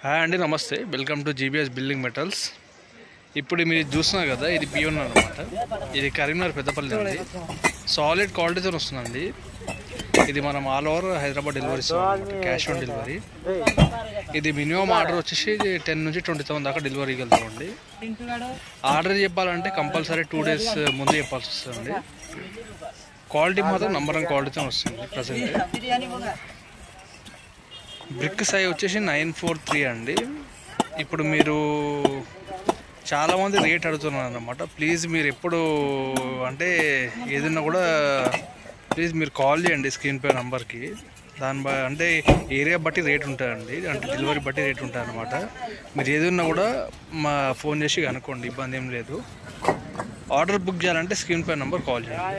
Hi అండి, నమస్తే. Welcome to GBs building metals. ఇప్పుడు మీరు చూస్తున్నారు కదా, ఇది పియోన్ అనమాట. ఇది కరీంనగర్ పెద్దపల్లి అండి. సాలిడ్ క్వాలిటీతో వస్తుందండి. ఇది మనం ఆల్ ఓవర్ హైదరాబాద్ డెలివరీ ఇస్తాం, క్యాష్ ఆన్ డెలివరీ. ఇది మినిమం ఆర్డర్ వచ్చేసి 10 నుంచి 20,000 దాకా డెలివరీ వెళ్తామండి. ఆర్డర్ చెప్పాలంటే కంపల్సరీ 2 days ముందు చెప్పాల్సి వస్తుందండి. క్వాలిటీ మాత్రం నంబర్ 1 క్వాలిటీతో వస్తుంది. ప్రజెంట్ బ్రిక్ సైజ్ వచ్చేసి 943 అండి. ఇప్పుడు మీరు చాలామంది రేట్ అడుగుతున్నారు అన్నమాట. ప్లీజ్ మీరు ఎప్పుడు అంటే ఏదైనా కూడా ప్లీజ్ మీరు కాల్ చేయండి స్క్రీన్ పే నెంబర్కి. అంటే ఏరియా బట్టి రేట్ ఉంటుందండి, అంటే డెలివరీ బట్టి రేట్ ఉంటుంది అన్నమాట. మీరు ఏదైనా కూడా మా ఫోన్ చేసి కనుక్కోండి, ఇబ్బంది ఏం లేదు. ఆర్డర్ బుక్ చేయాలంటే స్క్రీన్ పే నెంబర్ కాల్ చేయండి.